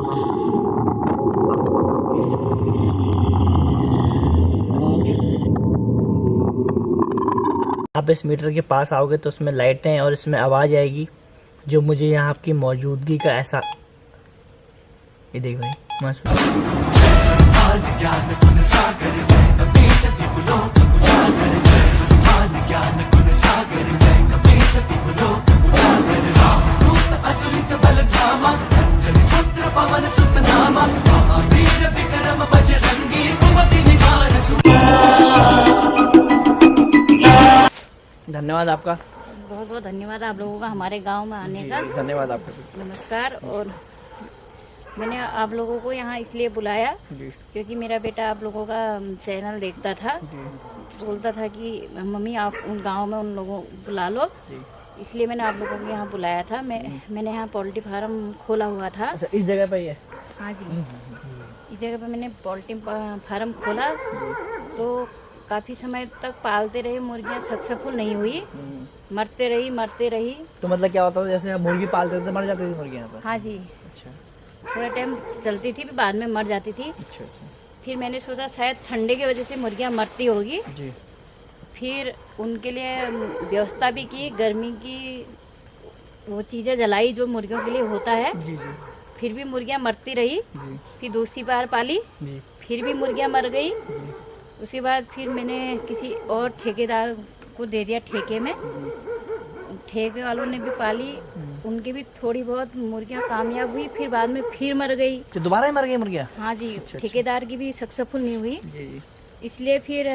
आप इस मीटर के पास आओगे तो उसमें लाइटें और इसमें आवाज़ आएगी जो मुझे यहाँ आपकी मौजूदगी का ऐसा, ये देख भाई धन्यवाद आपका, बहुत बहुत धन्यवाद आप लोगों का हमारे गांव में आने का। धन्यवाद आपका। नमस्कार। और मैंने आप लोगों को यहाँ इसलिए बुलाया क्योंकि मेरा बेटा आप लोगों का चैनल देखता था, बोलता था कि मम्मी आप उन गांव में उन लोगों को बुला लो, इसलिए मैंने आप लोगों को यहाँ बुलाया था। मैंने यहाँ पोल्ट्री फार्म खोला हुआ था। अच्छा, इस जगह पे ही है? हाँ जी, इस जगह पे मैंने पोल्ट्री फार्म खोला तो काफी समय तक पालते रहे, मुर्गियाँ सक्सेसफुल नहीं हुई, मरते रही। तो मतलब क्या होता था, जैसे आप मुर्गी पालते थे तो मर जाती थी मुर्गियाँ पर? हाँ जी। अच्छा। थोड़ा टाइम चलती थी, बाद में मर जाती थी। अच्छा। फिर मैंने सोचा शायद ठंडे की वजह से मुर्गियाँ मरती होगी जी। फिर उनके लिए व्यवस्था भी की, गर्मी की वो चीज़ें जलाई जो मुर्गियों के लिए होता है। जी जी। फिर भी मुर्गियाँ मरती रही। फिर दूसरी बार पाली, फिर भी मुर्गियाँ मर गई। उसके बाद फिर मैंने किसी और ठेकेदार को दे दिया ठेके में, ठेके वालों ने भी पाली, उनकी भी थोड़ी बहुत मुर्गियाँ कामयाब हुई, फिर बाद में फिर मर गई। तो दोबारा ही मर गई मुर्गियाँ? हाँ जी। ठेकेदार की भी सक्सेसफुल नहीं हुई जी। इसलिए फिर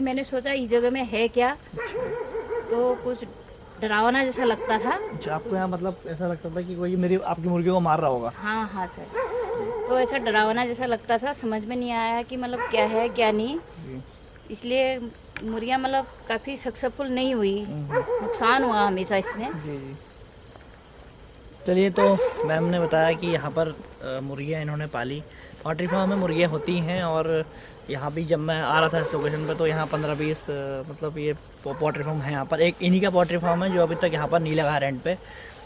मैंने सोचा इस जगह में है क्या, तो कुछ डरावना जैसा लगता था। अच्छा, आपको यहाँ मतलब ऐसा लगता था कि कोई मेरी आपकी मुर्गियों को मार रहा होगा? हाँ हाँ सर, तो ऐसा डरावना जैसा लगता था, समझ में नहीं आया कि मतलब क्या है क्या नहीं, इसलिए मुर्गियाँ मतलब काफ़ी सक्सेसफुल नहीं हुई, नुकसान हुआ हमेशा इसमें। चलिए, तो मैम ने बताया कि यहाँ पर मुर्गियाँ इन्होंने पाली, पोल्ट्री फार्म में मुर्गियाँ होती हैं। और यहाँ भी जब मैं आ रहा था इस लोकेशन पर तो यहाँ 15-20 मतलब ये पोल्ट्री फार्म है यहाँ पर। एक इन्हीं का पोल्ट्री फार्म है जो अभी तक यहाँ पर नहीं लगा रेंट पे।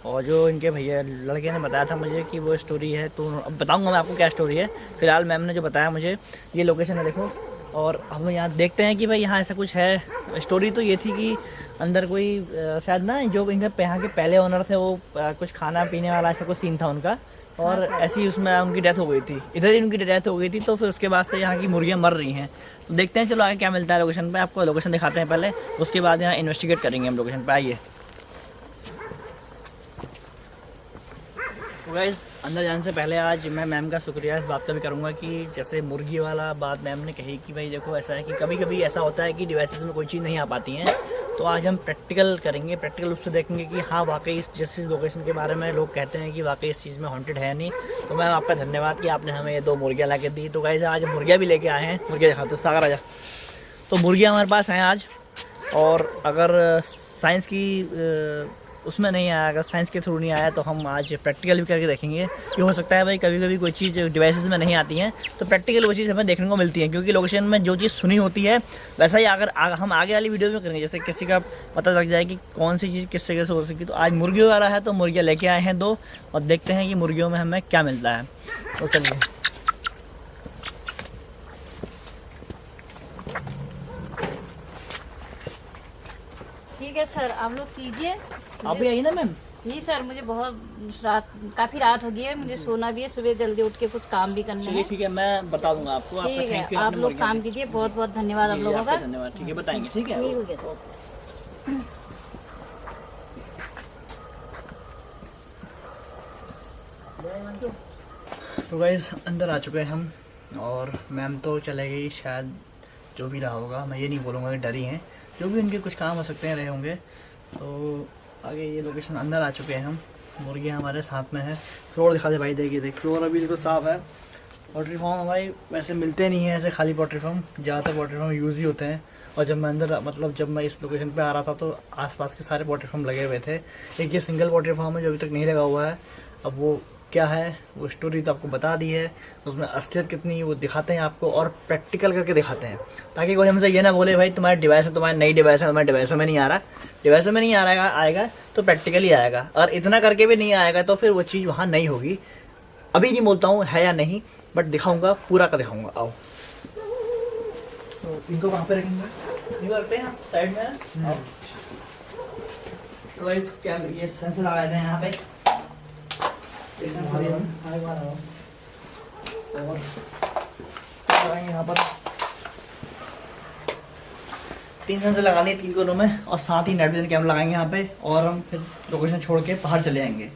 और जो इनके भैया लड़के ने बताया था मुझे कि वो स्टोरी है, तो अब बताऊँगा मैं आपको क्या स्टोरी है। फिलहाल मैम ने जो बताया मुझे, ये लोकेशन है देखो, और हम यहाँ देखते हैं कि भाई यहाँ ऐसा कुछ है। स्टोरी तो ये थी कि अंदर कोई शायद ना, जो इनके यहाँ के पहले ओनर थे वो कुछ खाना पीने वाला ऐसा कुछ सीन था उनका, और ऐसी उसमें उनकी डेथ हो गई थी, इधर ही उनकी डेथ हो गई थी। तो फिर उसके बाद से यहाँ की मुर्गियाँ मर रही हैं। तो देखते हैं, चलो आगे क्या मिलता है लोकेशन पे। आपको लोकेशन दिखाते हैं पहले, उसके बाद यहाँ इन्वेस्टिगेट करेंगे हम लोकेशन पे। आइए। तो गाइस, अंदर जाने से पहले आज मैं मैम का शुक्रिया इस बात का भी करूँगा कि जैसे मुर्गी वाला बात मैम ने कही कि भाई देखो ऐसा है कि कभी कभी ऐसा होता है कि डिवाइसेस में कोई चीज़ नहीं आ पाती है। तो आज हम प्रैक्टिकल करेंगे, प्रैक्टिकल रूप से देखेंगे कि हाँ वाकई इस जिस लोकेशन के बारे में लोग कहते हैं कि वाकई इस चीज़ में हॉन्टेड है नहीं। तो मैम आपका धन्यवाद कि आपने हमें ये 2 मुर्गियाँ ला के दी। तो गाइस, आज मुर्गियाँ भी लेके आए हैं, मुर्गियाँ दिखाते हो, सागर आजा। तो मुर्गियाँ हमारे पास हैं आज, और अगर साइंस की उसमें नहीं आया, अगर साइंस के थ्रू नहीं आया तो हम आज प्रैक्टिकल भी करके देखेंगे। ये हो सकता है भाई कभी कभी कोई चीज़ डिवाइसेस में नहीं आती हैं तो प्रैक्टिकल वो चीज़ हमें देखने को मिलती है, क्योंकि लोकेशन में जो चीज़ सुनी होती है वैसा ही अगर हम आगे वाली वीडियो में करेंगे, जैसे किसी का पता लग जाए कि कौन सी चीज़ किस जगह से हो सकी। तो आज मुर्गियों वाला है तो मुर्गियाँ लेके आए हैं 2, और देखते हैं कि मुर्गियों में हमें क्या मिलता है। तो चलिए। ठीक है सर, आप लोग कीजिए। आप भी आइए ना मैम। नहीं सर, मुझे बहुत काफी रात हो गई है, मुझे सोना भी है, सुबह जल्दी उठ के कुछ काम भी करना है। ठीक है, मैं बता दूंगा आपको। ठीक है, आप लोग काम कीजिए। बहुत बहुत धन्यवाद आप लोगों का। धन्यवाद। ठीक है, बताएंगे। ठीक है, ठीक है सर। तो गाइस, अंदर आ चुके हैं हम, और मैम तो चले गई, शायद जो भी रहा होगा, मैं ये नहीं बोलूँगा कि डरी हैं, जो भी उनके कुछ काम हो सकते हैं रहे होंगे। तो आगे ये लोकेशन अंदर आ चुके हैं हम, मुर्गियाँ हमारे साथ में है। फ्लोर दिखा दे भाई, देखिए देख, फ्लोर अभी बिल्कुल साफ़ है। पोल्ट्री फार्म भाई वैसे मिलते नहीं हैं ऐसे खाली पोल्ट्री फार्म, ज़्यादातर पोल्ट्री फार्म यूज़ ही होते हैं। और जब मैं अंदर जब मैं इस लोकेशन पे आ रहा था तो आसपास के सारे पोल्ट्री फार्म लगे हुए थे। एक ये सिंगल पोल्ट्री फार्म है जो अभी तक नहीं लगा हुआ है। अब वो क्या है, वो स्टोरी तो आपको बता दी है, उसमें असलियत कितनी वो दिखाते हैं आपको, और प्रैक्टिकल करके दिखाते हैं, ताकि कोई हमसे ये ना बोले भाई तुम्हारी डिवाइस है, तुम्हारी नई डिवाइस है, तुम्हारे डिवाइसों में नहीं आ रहा। डिवाइसों में नहीं आ रहा आएगा तो प्रैक्टिकली आएगा, और इतना करके भी नहीं आएगा तो फिर वो चीज़ वहाँ नहीं होगी। अभी नहीं बोलता हूँ है या नहीं, बट दिखाऊंगा, पूरा का दिखाऊंगा। आओ तो इनको कहाँ पे रखेंगे? नहीं करते हैं साइड में। आओ। तो गाइस क्या ये सेंसर लगाए थे यहाँ पे, और यहाँ पर 3 सेंसर लगा दिए 3 कोनों में, और साथ ही नाइट विजन कैमरा लगाएंगे यहाँ पे, और हम फिर लोकेशन छोड़ के बाहर चले जाएंगे।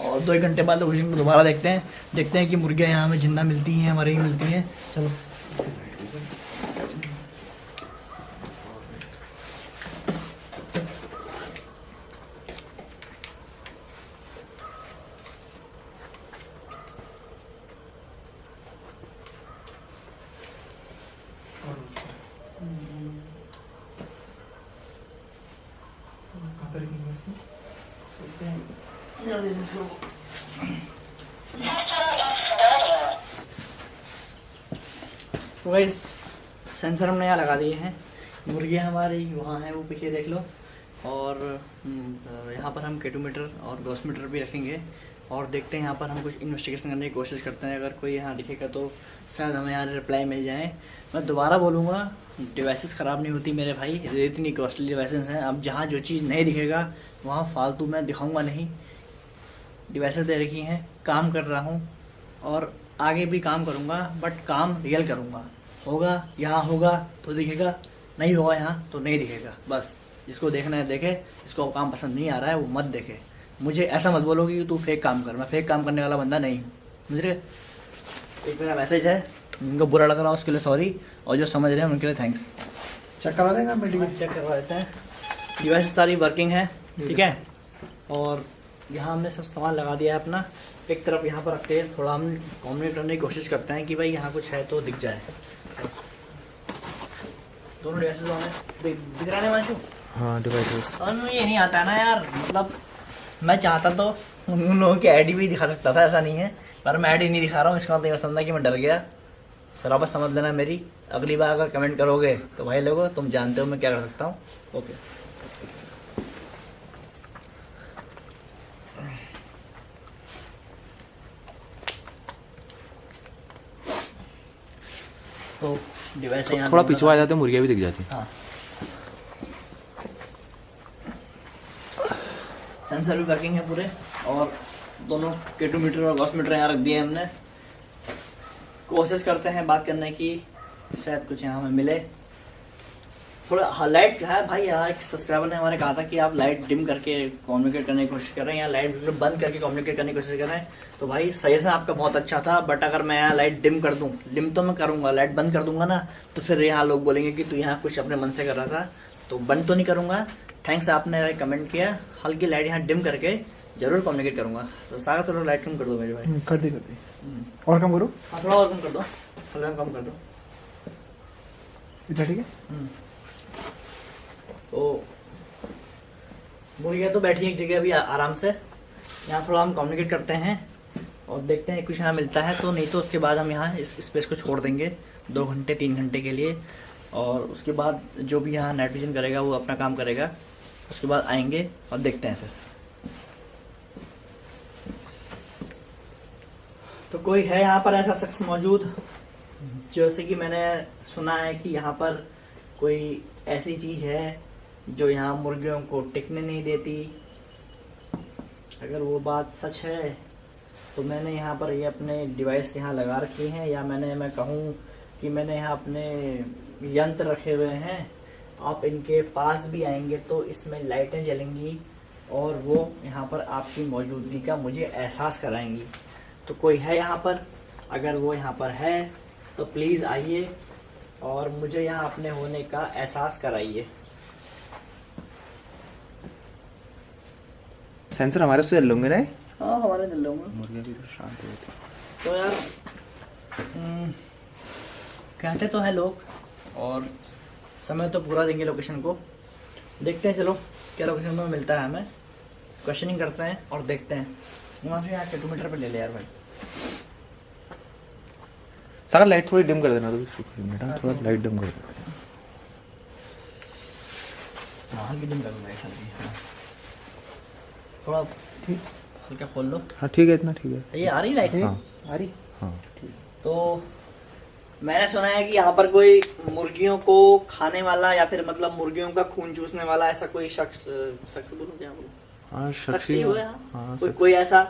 और 2-1 घंटे बाद लोकेशन को दोबारा देखते हैं कि मुर्गियाँ यहाँ हमें जिंदा मिलती हैं, हमारे ही मिलती हैं। चलो कहाँ पे रखेंगे इसको? तो गाइस सेंसर हमने यहाँ लगा दिए हैं, मुर्गियाँ हमारी वहाँ हैं, वो पीछे देख लो। और यहाँ पर हम केटोमीटर और गॉसमीटर भी रखेंगे, और देखते हैं यहाँ पर हम कुछ इन्वेस्टिगेशन करने की कोशिश करते हैं। अगर कोई यहाँ दिखेगा तो शायद हमें यहाँ रिप्लाई मिल जाए। मैं दोबारा बोलूँगा, डिवाइसेस ख़राब नहीं होती मेरे भाई, इतनी कॉस्टली डिवाइसेस हैं। अब जहाँ जो चीज़ नहीं दिखेगा वहाँ फालतू मैं दिखाऊँगा नहीं। डिवाइसेस दे रखी हैं, काम कर रहा हूँ और आगे भी काम करूँगा, बट काम रियल करूँगा। होगा यहाँ होगा तो दिखेगा, नहीं होगा यहाँ तो नहीं दिखेगा। बस जिसको देखना है देखे, जिसको काम पसंद नहीं आ रहा है वो मत देखे। मुझे ऐसा मत बोलो कि तू फेक काम कर, मैं फेक काम करने वाला बंदा नहीं हूँ। मुझे एक मेरा मैसेज है, जिनको बुरा लग रहा है उसके लिए सॉरी, और जो समझ रहे हैं उनके लिए थैंक्स। चेक करा देंगे मेडिकल? चेक करवा देते हैं। डिवाइस सारी वर्किंग है, ठीक है। और यहाँ हमने सब सामान लगा दिया है अपना, एक तरफ यहाँ पर रखते हैं। थोड़ा हम कम्युनिकेट करने की कोशिश करते हैं कि भाई यहाँ कुछ है तो दिख जाए। दोनों डिवाइसेस ऑन है, दिख रहा है मानशु? हाँ डिवाइसेस। और ये नहीं आता है ना यार, मतलब मैं चाहता तो उन लोगों की आईडी भी दिखा सकता था, ऐसा नहीं है, पर मैं आईडी नहीं दिखा रहा हूँ। इसका मतलब ये समझना कि मैं डर गया। सराबत समझ लेना मेरी। अगली बार अगर कमेंट करोगे तो भाई लोगों तुम जानते हो मैं क्या कर सकता हूँ। ओके तो डिवाइस यहाँ थोड़ा पीछे आ जाते हैं, मुर्गियाँ भी दिख जाती हैं। हाँ, सेंसर भी वर्किंग है पूरे, और दोनों केटोमीटर और गॉसमीटर यहाँ रख दिए हमने। कोशिश करते हैं बात करने की, शायद कुछ यहाँ हमें मिले। थोड़ा लाइट है भाई, यहाँ एक सब्सक्राइबर ने हमारे कहा था कि आप लाइट डिम करके कम्युनिकेट करने की कोशिश कर रहे हैं, यहाँ लाइट बंद करके कम्युनिकेट करने की कोशिश कर रहे हैं। तो भाई सजेशन आपका बहुत अच्छा था, बट अगर मैं यहाँ लाइट डिम कर दूँ, डिम तो मैं करूँगा, लाइट बंद कर दूंगा ना, तो फिर यहाँ लोग बोलेंगे कि तू यहाँ कुछ अपने मन से कर रहा था। तो बंद तो नहीं करूँगा। थैंक्स, आपने कमेंट किया। हल्की लाइट यहाँ डिम करके जरूर कम्युनिकेट करूँगा। तो सारा थोड़ा लाइट कम कर दो मेरे भाई। कर दी और कम करो। हाँ थोड़ा और कम कर दो, थोड़ा कम कर दो। इतना ठीक है। तो मुर्गियाँ तो बैठी एक जगह अभी आराम से। यहाँ थोड़ा हम कम्युनिकेट करते हैं और देखते हैं कुछ यहाँ मिलता है तो, नहीं तो उसके बाद हम यहाँ इस स्पेस को छोड़ देंगे 2 घंटे 3 घंटे के लिए। और उसके बाद जो भी यहाँ नाइट विजन करेगा वो अपना काम करेगा। उसके बाद आएंगे और देखते हैं फिर। तो कोई है यहाँ पर ऐसा शख्स मौजूद, जैसे कि मैंने सुना है कि यहाँ पर कोई ऐसी चीज़ है जो यहाँ मुर्गियों को टिकने नहीं देती। अगर वो बात सच है तो मैंने यहाँ पर ये अपने डिवाइस यहाँ लगा रखी हैं, या मैं कहूँ कि मैंने यहाँ अपने यंत्र रखे हुए हैं। आप इनके पास भी आएंगे तो इसमें लाइटें जलेंगी और वो यहाँ पर आपकी मौजूदगी का मुझे एहसास कराएंगी। तो कोई है यहाँ पर? अगर वो यहाँ पर है तो प्लीज़ आइए और मुझे यहाँ अपने होने का एहसास कराइए। सेंसर हमारे से चल लूंगे ना? हाँ हमारे चल लूँगा। मुर्गियाँ भी तो शांत होती हैं। तो यार कहते तो हैं लोग, और समय तो पूरा देंगे लोकेशन को। देखते हैं चलो क्या लोकेशन में मिलता है, हमें क्वेश्चनिंग करते हैं और देखते हैं। वहाँ से यहाँ किलोमीटर पे ले ले यार भाई। सागर लाइट थोड़ी डिम कर देना तो, थोड़ा लाइट डिम कर देना। हाँ हल्की डिम कर दूँगा एक हल्की। हाँ थोड़ा ठीक। हल्का खोल लो। हाँ ठीक है, इतना ठीक है। ये आ रही लाइट? हाँ आ रही? हाँ। तो मैंने सुना है कि यहाँ पर कोई मुर्गियों को खाने वाला या फिर मतलब मुर्गियों का खून चूसने वाला ऐसा कोई शख्स बोलूं क्या बोलूं? हाँ शख्स ही हुआ यहाँ? हाँ कोई ऐसा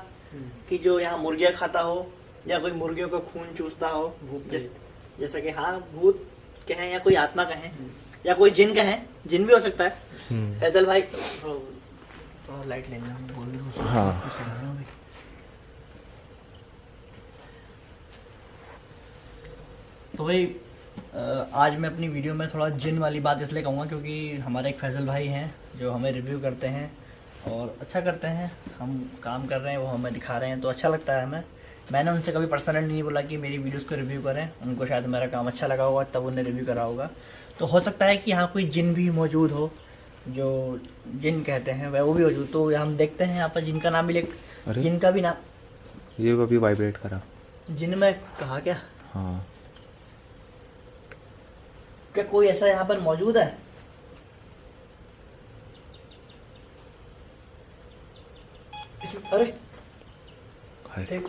कि जो यहाँ मुर्गियाँ खाता हो या कोई मुर्गियों का खून चूसता हो, जैसा कि हाँ भूत कहें या कोई आत्मा कहें या कोई जिन कहें, जिन भी हो सकता है। फैजल भाई तो लाइट ले लेना, बोल दो। हाँ। तो भाई आज मैं अपनी वीडियो में थोड़ा जिन वाली बात इसलिए कहूँगा क्योंकि हमारे एक फैजल भाई हैं जो हमें रिव्यू करते हैं और अच्छा करते हैं। हम काम कर रहे हैं, वो हमें दिखा रहे हैं तो अच्छा लगता है हमें। मैंने उनसे कभी पर्सनली नहीं बोला कि मेरी वीडियोस को रिव्यू करें, उनको शायद मेरा काम अच्छा लगा होगा तब उन्हें रिव्यू करा होगा। तो हो सकता है कि यहाँ कोई जिन भी मौजूद हो, जो जिन कहते हैं वह वो भी मौजूद। तो हम देखते हैं यहाँ पर जिनका नाम भी जिनका भी नाम ये अभी वाइब्रेट करा। जिन में कहा क्या? हाँ। क्या कोई ऐसा यहाँ पर मौजूद है? अरे देख,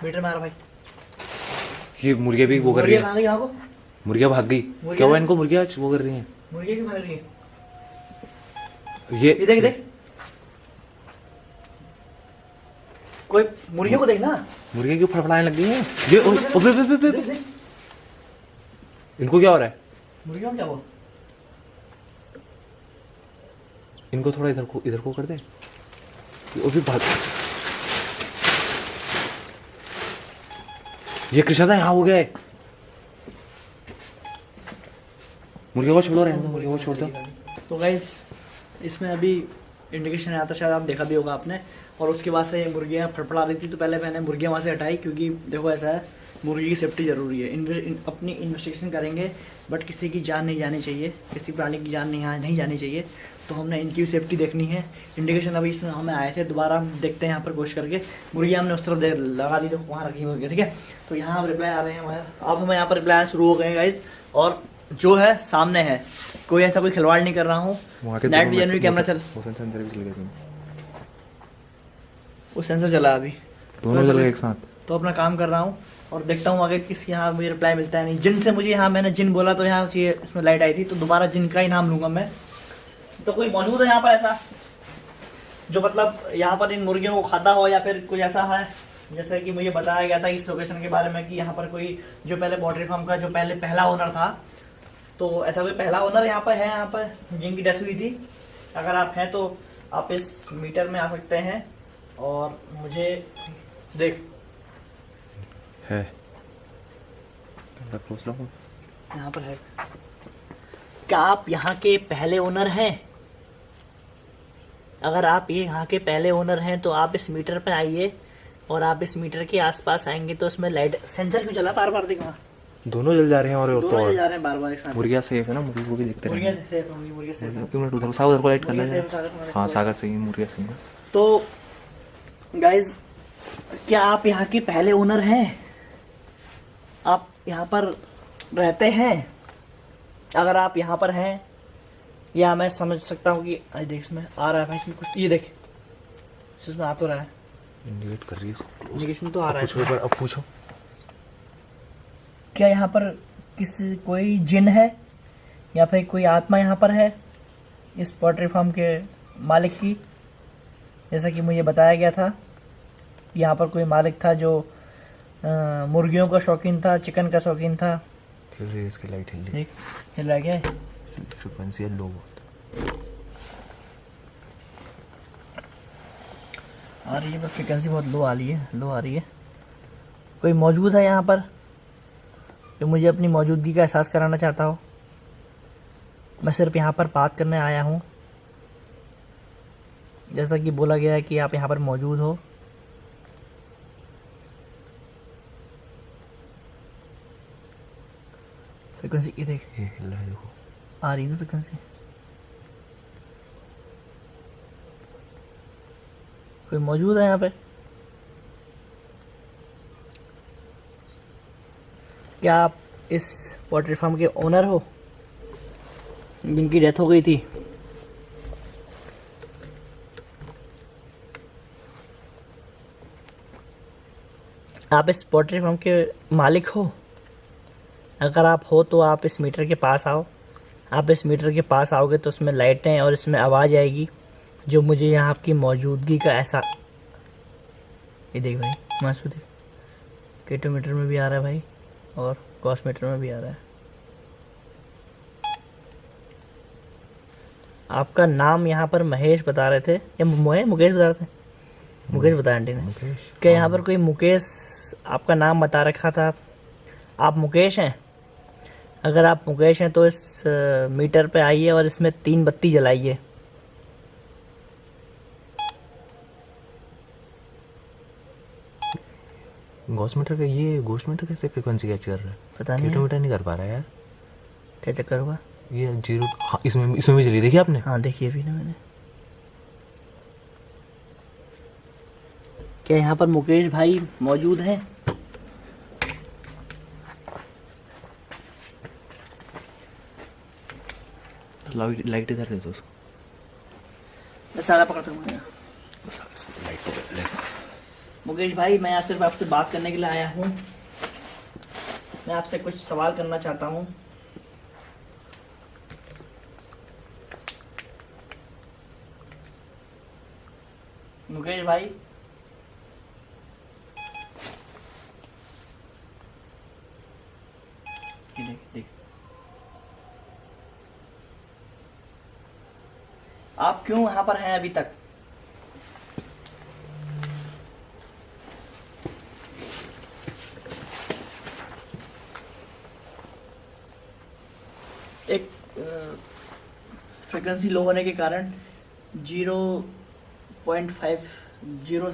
मीटर मारा भाई। ये मुर्गियाँ भी वो कर रही है। कहाँ गई यहाँ को? मुर्गियाँ भाग गई। क्या हुआ इनको? मुर्गियाँ वो कर रही हैं। मुर्गियाँ क्यों भाग रही है? ये देख देख, कोई मुर्गियों को देखना। मुर्गियाँ क्यों फड़फड़ाने लग गई हैं? ये देख, देख। इनको क्या हो रहा है? मुर्गियों क्या हुआ? इनको थोड़ा इधर को कर दे। वो भी भाग। ये कृष्णा यहाँ हो गया है। मुर्गियों को छोड़ो, रहने दो, मुर्गियों को छोड़ दो। तो गाइस इसमें अभी इंडिकेशन आया था, शायद आप देखा भी होगा आपने। और उसके बाद से मुर्गियाँ फड़फड़ा रही थी तो पहले मैंने मुर्गियाँ वहाँ से हटाई क्योंकि देखो ऐसा है, मुर्गी की सेफ्टी ज़रूरी है। अपनी इन्वेस्टिगेशन करेंगे बट किसी की जान नहीं जानी चाहिए, किसी प्राणी की जान नहीं जानी चाहिए। तो हमने इनकी भी सेफ्टी देखनी है। इंडिकेशन अभी इसमें हमें आए थे, दोबारा हम देखते हैं यहाँ पर कोशिश करके। मुर्गियाँ हमने उस तरफ लगा दी, देखो वहाँ रखी हुई, ठीक है। तो यहाँ अब रिप्लाई आ रहे हैं, अब हमें यहाँ पर रिप्लाई शुरू हो गए हैं गाइज। और जो है सामने है, कोई ऐसा कोई खिलवाड़ नहीं कर रहा हूँ। नाइट विजन भी कैमरा चल, वो सेंसर चला अभी, दोनों चल गए एक साथ। तो अपना काम कर रहा हूँ और देखता हूँ आगे किस यहाँ मुझे रिप्लाई मिलता है नहीं। जिन से मुझे यहाँ मैंने जिन बोला तो यहाँ ये इसमें लाइट आई थी, तो दोबारा जिन का ही नाम लूंगा मैं। तो कोई मौजूद है यहाँ पर ऐसा जो मतलब यहाँ पर इन मुर्गियों को खाता हो, या फिर कुछ ऐसा है जैसे कि मुझे बताया गया था इस लोकेशन के बारे में कि यहाँ पर कोई जो पहले पोल्ट्री फार्म का जो पहला ओनर था, तो ऐसा कोई पहला ओनर यहाँ पर है, यहाँ पर जिनकी डेथ हुई थी। अगर आप हैं तो आप इस मीटर में आ सकते हैं और मुझे देख है यहाँ पर है। क्या आप यहाँ के पहले ओनर हैं? अगर आप ये यहाँ के पहले ओनर हैं तो आप इस मीटर पर आइए और आप इस मीटर के आसपास आएंगे तो उसमें लाइट सेंसर क्यों चला बार बार? देखो दोनों जल जा रहे हैं और दोनों जल जा रहे हैं बार बार एक साथ। मुर्गियाँ सेफ है ना, मुर्गी को भी देखते रहे। मुर्गियाँ सेफ होंगी, मुर्गियाँ सेफ होंगी। एक मिनट उधर सागर को लाइट कर मुर्गियाँ लेना। सेफ, सागर हाँ सागर सही है, मुर्गियाँ सही है। तो गाइज क्या आप यहाँ के पहले ओनर हैं? आप यहाँ पर रहते हैं? अगर आप यहाँ पर हैं, या मैं समझ सकता हूँ कि अरे देख इसमें आ रहा है भाई, इसमें कुछ ये देख, इसमें आ तो रहा है, इंडिकेट कर रही है, इंडिकेशन तो आ रहा है। पूछो अब पूछो। क्या यहाँ पर कोई जिन है या फिर कोई आत्मा यहाँ पर है इस पोल्ट्री फार्म के मालिक की? जैसा कि मुझे बताया गया था, यहाँ पर कोई मालिक था जो मुर्गियों का शौकीन था, चिकन का शौकीन था। हिल रही है इसकी लाइट, हिल रही देख हिल रहा है क्या? फ्रीक्वेंसी लो बहुत आ रही है, फ्रीक्वेंसी बहुत लो आ रही है। कोई मौजूद है यहाँ पर जो मुझे अपनी मौजूदगी का एहसास कराना चाहता हो? मैं सिर्फ यहाँ पर बात करने आया हूँ, जैसा कि बोला गया है कि आप यहाँ पर मौजूद हो। फ्रीक्वेंसी ये देख, ये हिल रहा है, देखो आ रही है फ्रीक्वेंसी। कोई मौजूद है यहाँ पे? क्या आप इस पोल्ट्री फार्म के ओनर हो जिनकी डेथ हो गई थी? आप इस पोल्ट्री फार्म के मालिक हो? अगर आप हो तो आप इस मीटर के पास आओ। आप इस मीटर के पास आओगे तो उसमें लाइटें और इसमें आवाज़ आएगी जो मुझे यहाँ आपकी मौजूदगी का ऐसा। ये देख भाई, मासू देख, केटोमीटर में भी आ रहा है भाई और कॉस्मीटर में भी आ रहा है। आपका नाम यहाँ पर महेश बता रहे थे या मुकेश बता रहे थे? मुकेश बताया आंटी ने। क्या यहाँ पर कोई मुकेश आपका नाम बता रखा था? आप मुकेश हैं? अगर आप मुकेश हैं तो इस मीटर पे आइए और इसमें 3 बत्ती जलाइए। घोस्ट मीटर का ये घोस्ट मीटर कैसे फ्रीक्वेंसी कैच कर रहा है? पता नहीं केटोमीटर नहीं कर पा रहा है यार। क्या चक्कर हुआ? ये 0, हाँ, इसमें भी चली, देखी आपने? हाँ देखिए भी ना मैंने। क्या यहाँ पर मुकेश भाई मौजूद हैं? लाइट इधर दे दो उसको। मैं सारा पकड़ता हूँ। मुकेश भाई, मैं यहाँ सिर्फ आपसे बात करने के लिए आया हूँ। मैं आपसे कुछ सवाल करना चाहता हूँ। मुकेश भाई, देख देख, आप क्यों यहाँ पर हैं अभी तक? एक फ्रिक्वेंसी लो होने के कारण 0.5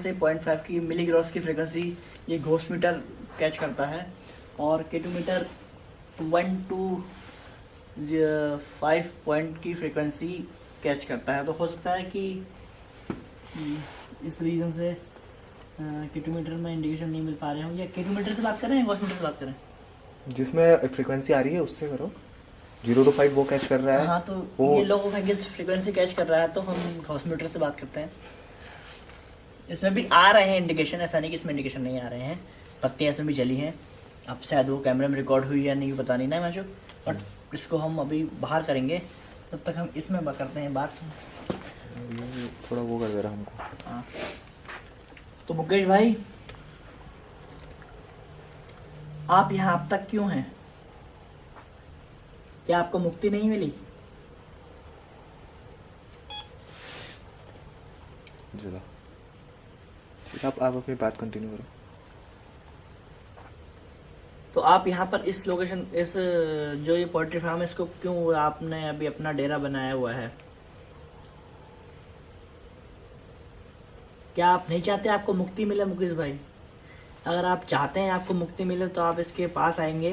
से 0.5 की मिलीग्रॉस की फ्रिक्वेंसी ये घोस्ट मीटर कैच करता है और केटोमीटर 1 to 5 पॉइंट की फ्रिक्वेंसी कैच करता है। तो हो सकता है कि इस रीजन से केटोमीटर में इंडिकेशन नहीं मिल पा रहे हों। या केटोमीटर से बात करें या घोस्ट मीटर से बात करें? जिसमें फ्रीक्वेंसी आ रही है उससे करो। 0 to 5 वो कैच कर रहा है। हाँ, तो ये लो फ्रिक्वेंसी कैच कर रहा है तो हम घोस्ट मीटर से बात करते हैं। इसमें भी आ रहे हैं इंडिकेशन, ऐसा नहीं कि इसमें इंडिकेशन नहीं आ रहे हैं। पत्तियाँ इसमें भी जली हैं। अब शायद वो कैमरे में रिकॉर्ड हुई या नहीं पता नहीं ना मैचो, बट इसको हम अभी बाहर करेंगे। तब तक हम इसमें करते हैं बात। थोड़ा वो कर दे रहा हमको। हाँ, तो मुकेश भाई, आप यहाँ अब तक क्यों हैं? क्या आपको मुक्ति नहीं मिली? चलो ठीक है, आप अपनी बात कंटिन्यू करो। तो आप यहाँ पर इस लोकेशन, इस जो ये पोल्ट्री फार्म है, इसको क्यों आपने अभी अपना डेरा बनाया हुआ है? क्या आप नहीं चाहते आपको मुक्ति मिले मुकेश भाई? अगर आप चाहते हैं आपको मुक्ति मिले तो आप इसके पास आएंगे।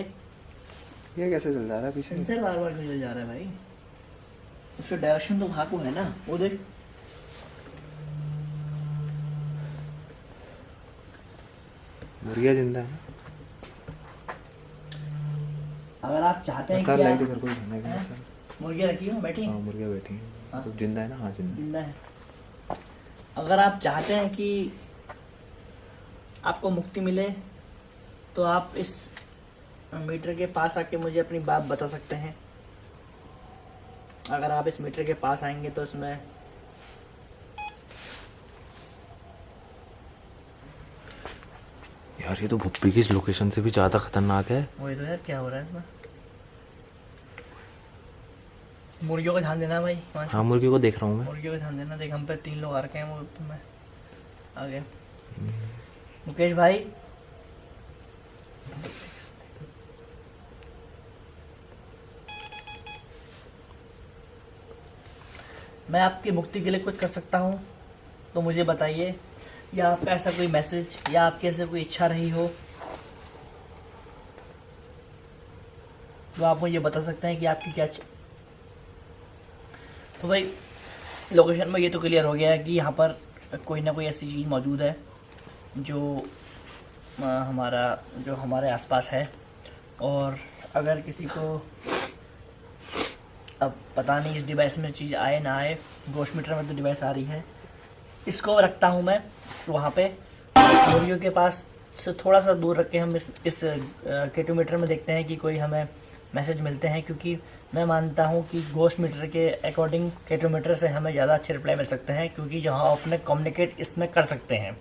ये कैसे चल जा रहा है पीछे? सेंसर बार बार क्यों चल जा रहा है भाई? उसका डायरेक्शन तो वहां को है ना, वो देख। मुर्गिया जिंदा है। अगर आप चाहते हैं सर कि लाइट इधर को घूमने का सर। मुर्गियाँ रखी हो, बैठी हैं? हाँ मुर्गिया बैठी हैं। हाँ। सब जिंदा है ना? हाँ जिंदा। जिंदा है। अगर आप चाहते हैं कि आपको मुक्ति मिले तो आप इस मीटर के पास आके मुझे अपनी बात बता सकते हैं। अगर आप इस मीटर के पास आएंगे तो इसमें यार ये तो भुप्पी की लोकेशन से भी ज्यादा खतरनाक है। वही तो यार, क्या हो रहा है इसमें? मुर्गियों का ध्यान देना भाई। हाँ मुर्गी को देख रहा हूँ मैं। मुर्गियों का ध्यान देना। देख, हम पे 3 लोग आ रखे हैं, वो मैं आ गए। मुकेश भाई, मैं आपकी मुक्ति के लिए कुछ कर सकता हूँ तो मुझे बताइए। या आपका ऐसा कोई मैसेज या आपकी ऐसे कोई इच्छा रही हो तो आप मुझे बता सकते हैं कि आपकी क्या तो भाई लोकेशन में ये तो क्लियर हो गया है कि यहाँ पर कोई ना कोई ऐसी चीज़ मौजूद है जो हमारे आसपास है। और अगर किसी को अब पता नहीं इस डिवाइस में चीज़ आए ना आए, घोस्ट मीटर में तो डिवाइस आ रही है, इसको रखता हूँ मैं वहाँ पे मुर्गियों के पास से थोड़ा सा दूर रख के हम इस केटोमीटर में देखते हैं कि कोई हमें मैसेज मिलते हैं, क्योंकि मैं मानता हूं कि घोस्ट मीटर के अकॉर्डिंग केटोमीटर से हमें ज़्यादा अच्छे रिप्लाई मिल सकते हैं, क्योंकि जो हम अपने कम्युनिकेट इसमें कर सकते हैं।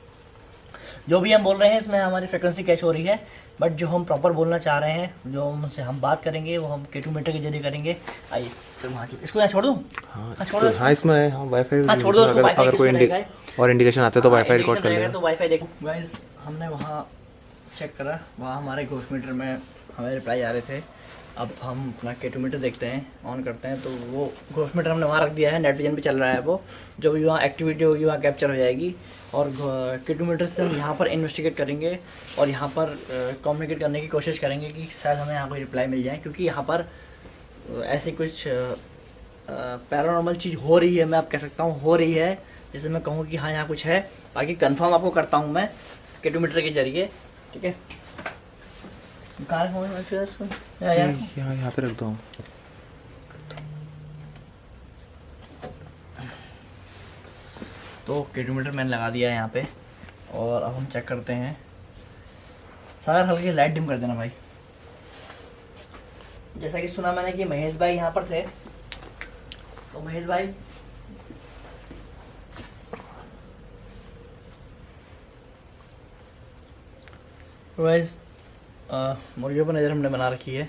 जो भी हम बोल रहे हैं इसमें हमारी फ्रिक्वेंसी कैच हो रही है, बट जो हम प्रॉपर बोलना चाह रहे हैं, जो उनसे हम बात करेंगे, वो हम केटोमीटर के जरिए करेंगे। आइए फिर वहाँ इसको यहाँ छोड़ दूँ? हाँ छोड़ दो। हाँ इसमें है, हाँ वाईफाई। हाँ छोड़ दो उसको, वाईफाई अगर कोई और इंडिकेशन आता है तो वाईफाई रिकॉर्ड कर लेगा। तो वाईफाई देखो गाइस, हमने वहाँ चेक करा, वहाँ हमारे घोस्ट मीटर में हमें रिप्लाई आ रहे थे। अब हम अपना केटोमीटर देखते हैं, ऑन करते हैं, तो वो घोस्ट मीटर हमने वहाँ रख दिया है, नेट विजन पे चल रहा है वो। जो भी वहाँ एक्टिविटी होगी वहाँ कैप्चर हो जाएगी, और केटोमीटर से हम यहाँ पर इन्वेस्टिगेट करेंगे और यहाँ पर कम्युनिकेट करने की कोशिश करेंगे कि शायद हमें यहाँ कोई रिप्लाई मिल जाए, क्योंकि यहाँ पर ऐसी कुछ पैरानॉर्मल चीज़ हो रही है, मैं आप कह सकता हूँ हो रही है, जैसे मैं कहूँ कि हाँ यहाँ कुछ है। बाकी कंफर्म आपको करता हूँ मैं केटोमीटर के जरिए, ठीक है। यहाँ पे रख दो। तो केटोमीटर मैंने लगा दिया है यहाँ पे, और अब हम चेक करते हैं। सागर हल्की लाइट डिम कर देना भाई। जैसा कि सुना मैंने कि महेश भाई यहाँ पर थे, तो महेश भाई वाइज मुर्गियों पर नज़र हमने बना रखी है,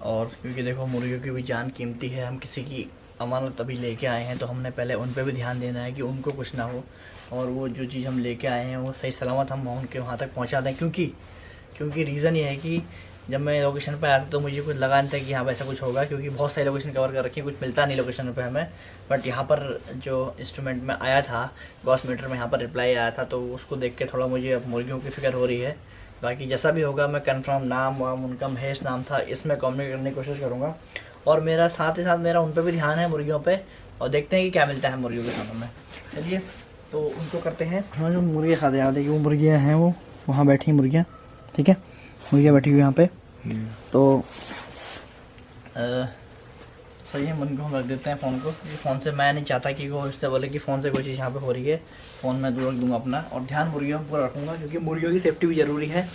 और क्योंकि देखो मुर्गियों की भी जान कीमती है, हम किसी की अमानत अभी लेके आए हैं तो हमने पहले उन पे भी ध्यान देना है कि उनको कुछ ना हो, और वो जो चीज़ हम लेके आए हैं वो सही सलामत हम उनके वहाँ तक पहुँचा दें। क्योंकि रीज़न ये है कि जब मैं लोकेशन पर आया था तो मुझे कुछ लगा नहीं था कि यहाँ पर ऐसा कुछ होगा, क्योंकि बहुत सारी लोकेशन कवर कर रखी है, कुछ मिलता नहीं लोकेशन पे हमें। बट यहाँ पर जो इंस्ट्रूमेंट में आया था, घोस्ट मीटर में यहाँ पर रिप्लाई आया था, तो उसको देख के थोड़ा मुझे अब मुर्गियों की फिक्र हो रही है। बाकी जैसा भी होगा मैं कंफर्म नाम वाम उनका महेश नाम था, इसमें कम्युनिकेट करने की कोशिश करूँगा, और मेरा साथ ही साथ मेरा उन पर भी ध्यान है मुर्गियों पे, और देखते हैं कि क्या मिलता है मुर्गियों के खानों में। चलिए तो उनको करते हैं। हाँ जो मुर्गी खाते हैं, देखिए वो मुर्गियाँ हैं, वो वहाँ बैठी हैं मुर्गियाँ, ठीक है, मुर्गियाँ बैठी हुई यहाँ पे। तो सही है, उनको हम रख देते हैं फ़ोन को, क्योंकि फ़ोन से मैं नहीं चाहता कि वो इससे बोले कि फ़ोन से कोई चीज़ यहाँ पे हो रही है। फ़ोन मैं दूर रख दूँगा अपना, और ध्यान मुर्गियों पर पूरा रखूँगा, क्योंकि मुर्गियों की सेफ्टी भी ज़रूरी है,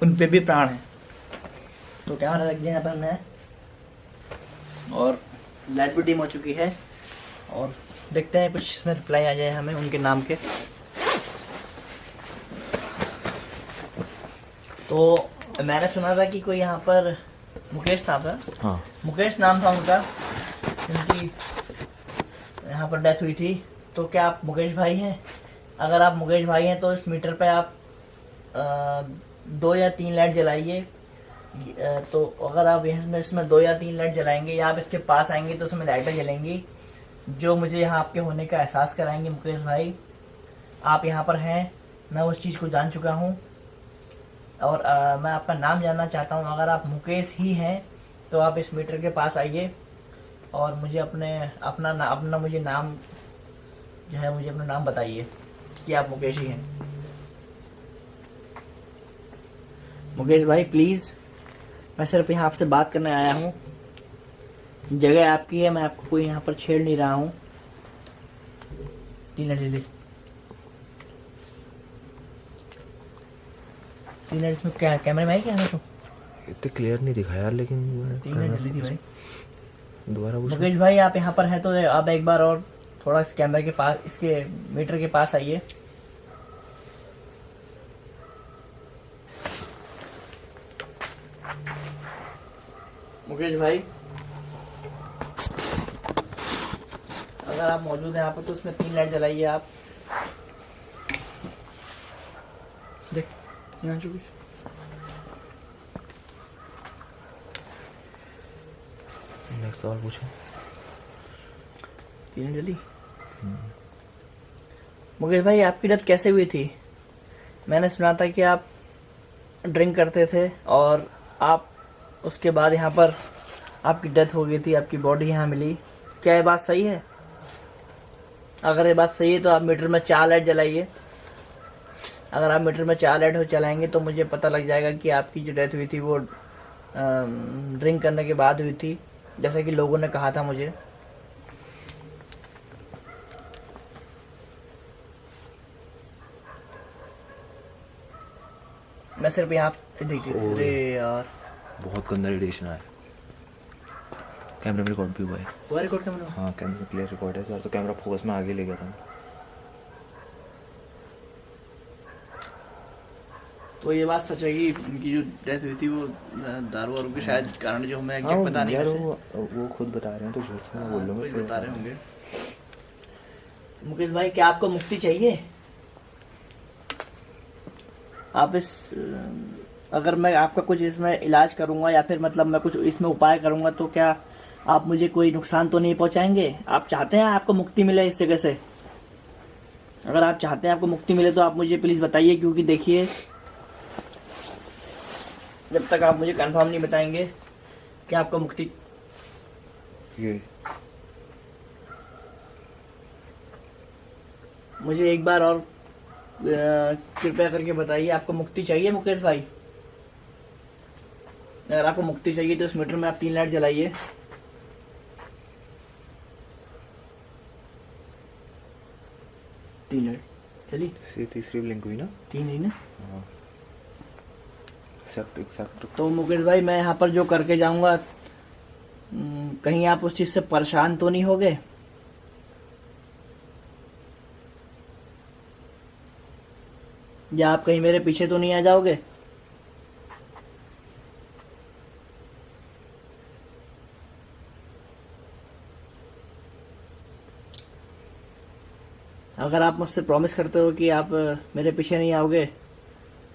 उन पे भी प्राण है। तो कैमरा रख दिया यहाँ पर हमने, और लाइट भी डिम हो चुकी है, और देखते हैं कुछ इसमें रिप्लाई आ जाए हमें उनके नाम के। तो मैंने सुना था कि कोई यहाँ पर मुकेश था, हाँ मुकेश नाम था उनका, उनकी यहाँ पर डेथ हुई थी। तो क्या आप मुकेश भाई हैं? अगर आप मुकेश भाई हैं तो इस मीटर पे आप 2 या 3 लाइट जलाइए। तो अगर आप इसमें 2 या 3 लाइट जलाएंगे, या आप इसके पास आएंगे तो उसमें लाइटें जलेंगी, जो मुझे यहाँ आपके होने का एहसास कराएंगे। मुकेश भाई आप यहाँ पर हैं, मैं उस चीज़ को जान चुका हूँ, और मैं आपका नाम जानना चाहता हूँ। अगर आप मुकेश ही हैं तो आप इस मीटर के पास आइए, और मुझे अपना मुझे नाम जो है, मुझे अपना नाम बताइए कि आप मुकेश ही हैं। मुकेश भाई प्लीज़, मैं सिर्फ यहाँ आपसे बात करने आया हूँ, जगह आपकी है, मैं आपको कोई यहाँ पर छेड़ नहीं रहा हूँ। तीन इसमें क्या कैमरे में है क्या? तो इतने क्लियर नहीं दिखा यार, लेकिन 3 लाइट जली थी भाई। दोबारा पूछो। मुकेश भाई आप यहाँ पर हैं तो आप एक बार और थोड़ा इस कैमरे के पास, इसके मीटर के पास आइए। मुकेश भाई अगर आप मौजूद हैं यहाँ पर तो उसमें 3 लाइट जलाइए आप। देख यहाँ जो कुछ नेक्स्ट सवाल पूछो। 3 जली। मुकेश भाई आपकी डेथ कैसे हुई थी? मैंने सुना था कि आप ड्रिंक करते थे और आप उसके बाद यहाँ पर आपकी डेथ हो गई थी, आपकी बॉडी यहाँ मिली। क्या ये बात सही है? अगर ये बात सही है तो आप मीटर में 4 लाइट जलाइए। अगर आप मीटर में 4 लाइट जलाएंगे तो मुझे पता लग जाएगा कि आपकी जो डेथ हुई थी वो ड्रिंक करने के बाद हुई थी, जैसा कि लोगों ने कहा था मुझे। मैं सिर्फ यहाँ पे देखिए, अरे यार बहुत गंदा रेडिएशन आया। कैमरे में रिकॉर्ड भी हुआ है। हुआ रिकॉर्ड कैमरा? हाँ कैमरे में क्लियर रिकॉर्ड है। तो कैमरा फोकस में आगे ले गया था। तो ये बात सच है कि उनकी जो डेथ हुई थी वो दारू वारू के शायद कारण, जो हमें एग्जैक्ट पता नहीं यार वैसे। वो खुद बता रहे हैं तो झूठ से मैं बोल लूँगा। कुछ बता रहे होंगे। मुकेश भाई क्या आपको मुक्ति चाहिए? आप इस अगर मैं आपका कुछ इसमें इलाज करूंगा या फिर मतलब मैं कुछ इसमें उपाय करूंगा तो क्या आप मुझे कोई नुकसान तो नहीं पहुंचाएंगे? आप चाहते हैं आपको मुक्ति मिले इस जगह से? अगर आप चाहते हैं आपको मुक्ति मिले तो आप मुझे प्लीज बताइए, क्योंकि देखिए जब तक आप मुझे कंफर्म नहीं बताएंगे कि आपको मुक्ति, ये मुझे एक बार और कृपया करके बताइए आपको मुक्ति चाहिए मुकेश भाई? अगर आपको मुक्ति चाहिए तो इस मीटर में आप 3 लाइट जलाइए। तीन लाइट चली? से तीसरी ब्लिंक हुई ना? 3 ही ना? हाँ एक्सैक्ट। तो मुकेश भाई मैं यहाँ पर जो करके जाऊंगा कहीं आप उस चीज से परेशान तो नहीं होगे? या आप कहीं मेरे पीछे तो नहीं आ जाओगे? अगर आप मुझसे प्रॉमिस करते हो कि आप मेरे पीछे नहीं आओगे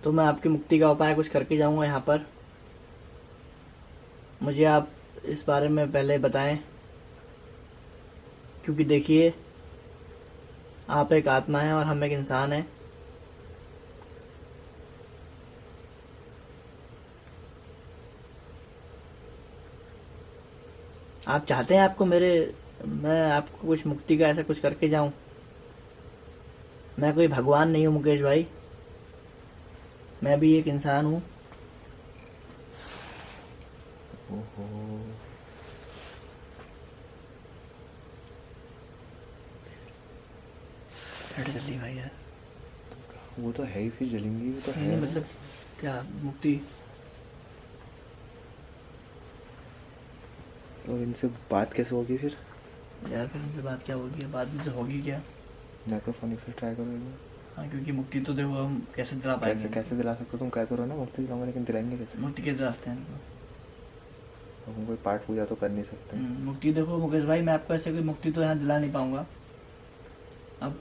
तो मैं आपकी मुक्ति का उपाय कुछ करके जाऊंगा यहाँ पर। मुझे आप इस बारे में पहले बताएं, क्योंकि देखिए आप एक आत्मा है और हम एक इंसान है। आप चाहते हैं आपको मैं आपको कुछ मुक्ति का ऐसा कुछ करके जाऊं? मैं कोई भगवान नहीं हूं मुकेश भाई, मैं भी एक इंसान हूं। ओहो जल्दी भाई यार, वो तो है ही, फिर जलेंगी वो तो नहीं है। मतलब क्या मुक्ति? तो इनसे बात कैसे होगी फिर? यार फिर उनसे बात क्या होगी? बात उनसे होगी क्या? माइक्रोफोन से ट्राई करो एक बार। हाँ, क्योंकि मुक्ति तो देखो हम कैसे दिला कैसे पाएंगे? कैसे दिला सकते हो? तुम कहते रहो ना मुक्ति दिलाऊंगा, लेकिन दिलाएंगे कैसे? मुक्ति के रास्ते हैं। तो हम कोई पाठ पूजा तो कर नहीं सकते। मुक्ति देखो मुकेश भाई, मैं आपको ऐसे कोई मुक्ति तो यहाँ दिला नहीं पाऊंगा। अब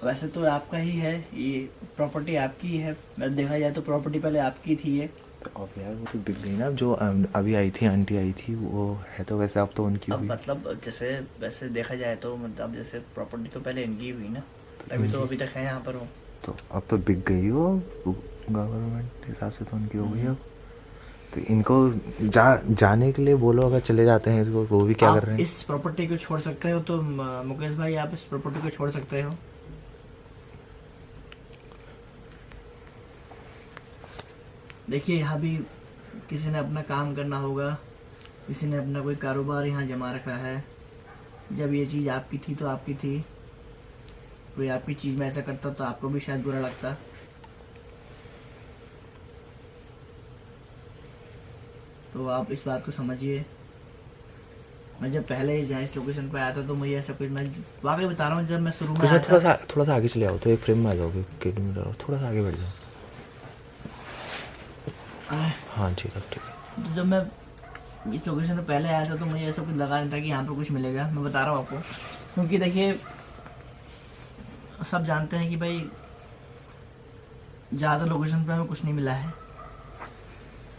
वैसे तो आपका ही है ये, प्रॉपर्टी आपकी ही है। मैं देखा जाए तो प्रॉपर्टी पहले आपकी थी ये। तो अब यार वो तो बिक गई ना। जो अभी आई थी आंटी आई थी वो है तो वैसे अब तो उनकी अब हुई। मतलब जैसे वैसे देखा जाए तो मतलब जैसे प्रॉपर्टी तो पहले इनकी हुई ना, तभी तो अभी तक है यहाँ पर वो। तो अब तो बिक गई वो गवर्नमेंट हिसाब से तो उनकी हो गई अब। तो इनको जाने के लिए बोलो, अगर चले जाते हैं इसको, वो भी क्या आप कर रहे हैं? इस प्रॉपर्टी को छोड़ सकते हो तो मुकेश भाई आप इस प्रॉपर्टी को छोड़ सकते हो। देखिए यहाँ भी किसी ने अपना काम करना होगा, किसी ने अपना कोई कारोबार यहाँ जमा रखा है। जब ये चीज़ आपकी थी तो आपकी थी, कोई आपकी चीज़ में ऐसा करता तो आपको भी शायद बुरा लगता। तो आप इस बात को समझिए। मैं जब पहले जहाँ इस लोकेशन पे आया था तो मुझे ऐसा कुछ, मैं वाकई बता रहा हूँ, जब मैं शुरू में आया था, थोड़ा सा आगे चले आओ तो एक फ्रेम में आ जाओगे। किलोमीटर थोड़ा सा आगे बढ़ जाओ। हाँ जी अब ठीक है। तो जब मैं इस लोकेशन पे पहले आया था तो मुझे ऐसा कुछ लगा नहीं था कि यहाँ पर कुछ मिलेगा। मैं बता रहा हूँ आपको, क्योंकि देखिए सब जानते हैं कि भाई ज़्यादा लोकेशन पे हमें कुछ नहीं मिला है।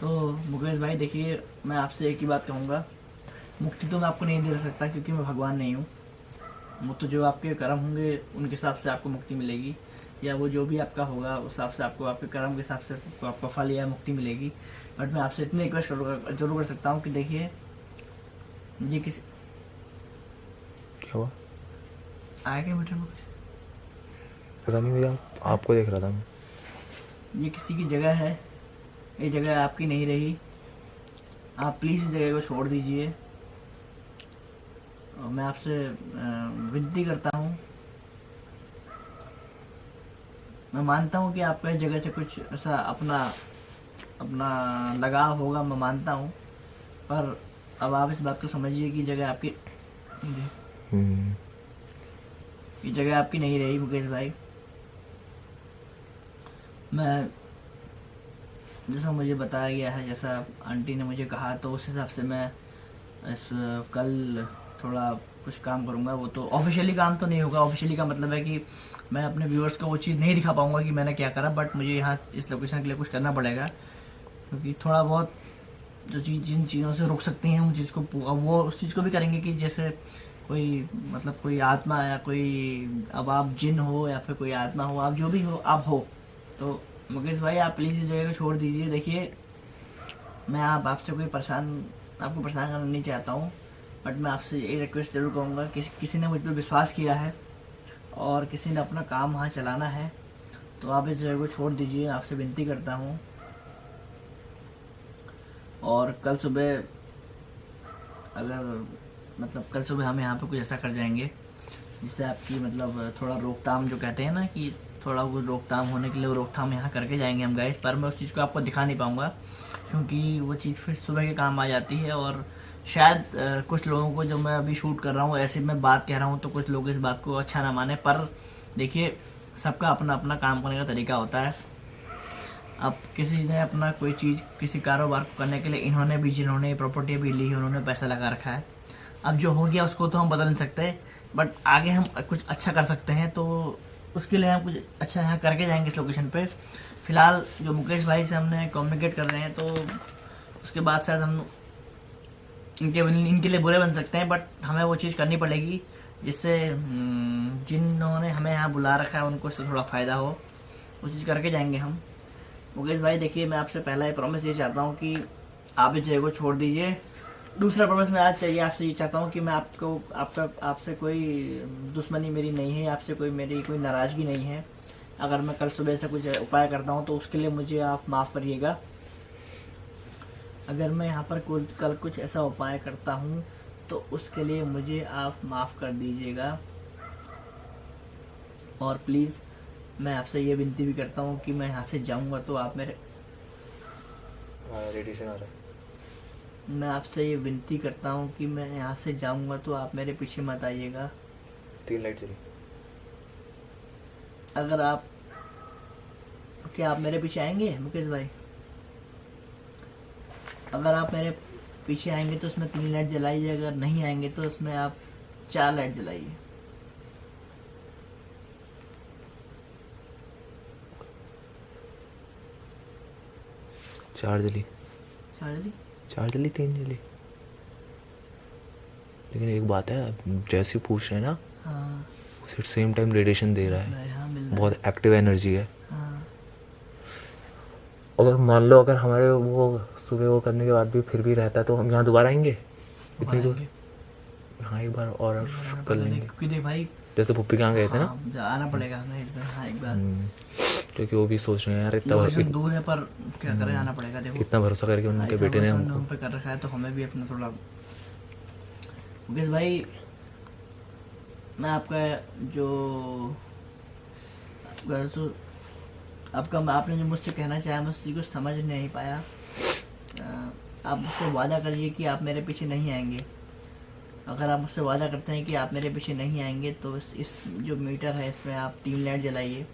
तो मुकेश भाई देखिए, मैं आपसे एक ही बात कहूँगा, मुक्ति तो मैं आपको नहीं दे सकता क्योंकि मैं भगवान नहीं हूँ। वो तो जो आपके कर्म होंगे उनके हिसाब से आपको मुक्ति मिलेगी, या वो जो भी आपका होगा उस हिसाब से आपको, आपके कर्म के हिसाब से आपको फल या मुक्ति मिलेगी। बट मैं आपसे इतनी रिक्वेस्ट जरूर कर सकता हूँ कि देखिए जी किसी क्या हुआ? आया क्या मीटर में कुछ? पता नहीं भैया, आपको देख रहा था मैं। ये किसी की जगह है, ये जगह आपकी नहीं रही। आप प्लीज़ इस जगह को छोड़ दीजिए। और मैं आपसे विनती करता हूँ, मैं मानता हूँ कि आपको इस जगह से कुछ ऐसा अपना अपना लगाव होगा, मैं मानता हूँ, पर अब आप इस बात को समझिए कि जगह आपकी ये जगह आपकी नहीं रही मुकेश भाई। मैं जैसा मुझे बताया गया है, जैसा आंटी ने मुझे कहा, तो उस हिसाब से मैं कल थोड़ा कुछ काम करूँगा। वो तो ऑफिशियली काम तो नहीं होगा, ऑफिशियली का मतलब है कि मैं अपने व्यूअर्स को वो चीज़ नहीं दिखा पाऊँगा कि मैंने क्या करा, बट मुझे यहाँ इस लोकेशन के लिए कुछ करना पड़ेगा, क्योंकि थोड़ा बहुत जो चीज़ जिन चीज़ों से रोक सकती हैं उन चीज़ को वो उस चीज़ को भी करेंगे कि जैसे कोई मतलब कोई आत्मा या कोई, अब आप जिन हो या फिर कोई आत्मा हो, आप जो भी हो आप हो, तो मुकेश भाई आप प्लीज़ इस जगह को छोड़ दीजिए। देखिए मैं आपसे आपको परेशान करना नहीं चाहता हूँ, बट मैं आपसे ये रिक्वेस्ट जरूर करूँगा कि किसी ने मुझ पर विश्वास किया है और किसी ने अपना काम वहाँ चलाना है, तो आप इस जगह को छोड़ दीजिए, आपसे विनती करता हूँ। और कल सुबह कल सुबह हम यहाँ पे कुछ ऐसा कर जाएंगे जिससे आपकी मतलब थोड़ा रोकथाम, जो कहते हैं ना कि थोड़ा वो रोकथाम होने के लिए वो रोकथाम यहाँ करके जाएंगे हम गाइस। पर मैं उस चीज़ को आपको दिखा नहीं पाऊँगा क्योंकि वो चीज़ फिर सुबह के काम आ जाती है, और शायद कुछ लोगों को, जो मैं अभी शूट कर रहा हूँ ऐसे मैं बात कह रहा हूँ तो कुछ लोग इस बात को अच्छा ना माने, पर देखिए सबका अपना अपना काम करने का तरीका होता है। अब किसी ने अपना कोई चीज़ किसी कारोबार को करने के लिए इन्होंने भी, जिन्होंने प्रॉपर्टी भी ली है, उन्होंने पैसा लगा रखा है। अब जो हो गया उसको तो हम बदल नहीं सकते, बट आगे हम कुछ अच्छा कर सकते हैं, तो उसके लिए हम कुछ अच्छा यहाँ करके जाएंगे इस लोकेशन पे। फिलहाल जो मुकेश भाई से हमने कम्युनिकेट कर रहे हैं, तो उसके बाद शायद हम इनके लिए बुरे बन सकते हैं, बट हमें वो चीज़ करनी पड़ेगी जिससे जिन्होंने हमें यहाँ बुला रखा है उनको इससे थोड़ा फ़ायदा हो। वो चीज़ करके जाएंगे हम। मुकेश भाई देखिए, मैं आपसे पहला ही प्रॉमिस ये चाहता हूँ कि आप इस जगह को छोड़ दीजिए। दूसरा प्रॉमिस मैं आज चाहिए आपसे ये चाहता हूँ कि मैं आपसे कोई दुश्मनी मेरी नहीं है, आपसे मेरी कोई नाराज़गी नहीं है। अगर मैं कल सुबह से कुछ उपाय करता हूँ तो उसके लिए मुझे आप माफ़ करिएगा। अगर मैं यहाँ पर कल कुछ ऐसा उपाय करता हूँ तो उसके लिए मुझे आप माफ़ कर दीजिएगा। और प्लीज़ मैं आपसे ये विनती भी करता हूँ कि मैं यहाँ से जाऊँगा तो आप मेरे रेडिएशन आ रहा है। मैं आपसे ये विनती करता हूँ कि मैं यहाँ से जाऊँगा तो आप मेरे पीछे मत आइएगा। 3 लाइट चली। क्या आप मेरे पीछे आएंगे मुकेश भाई? अगर आप मेरे पीछे आएंगे तो उसमें 3 लाइट जलाइए, अगर नहीं आएंगे तो उसमें आप 4 लाइट जलाइए। चार जली, 3 जली। लेकिन एक बात है, जैसे पूछ रहे हैं ना, हाँ, उसे सेम टाइम रेडिएशन दे रहा है, हाँ, मिल रहा बहुत एक्टिव एनर्जी है। हाँ, अगर मान लो अगर हमारे वो सुबह वो करने के बाद भी फिर भी रहता है तो हम यहाँ दोबारा आएंगे इतनी दूर? हाँ, एक बार और कर लेंगे, क्योंकि देख भाई, जैसे पुप्पी कहाँ गए थे ना, हाँ, आना पड़ेगा हमें एक बार। क्योंकि वो भी सोच रहे हैं यार लोकेशन दूर है पर क्या करें, आना पड़ेगा। देखो इतना भरोसा करके उनके बेटे ने हमको हम पे कर रखा है तो हमें भी अपना थोड़ा। मुकेश भाई, मैं आपका आपने जो मुझसे कहना चाहा मैं उस चीज़ को समझ नहीं पाया। आप मुझसे वादा करिए कि आप मेरे पीछे नहीं आएंगे। अगर आप मुझसे वादा करते हैं कि आप मेरे पीछे नहीं आएंगे तो इस जो मीटर है इसमें आप 3 लाइट जलाइए।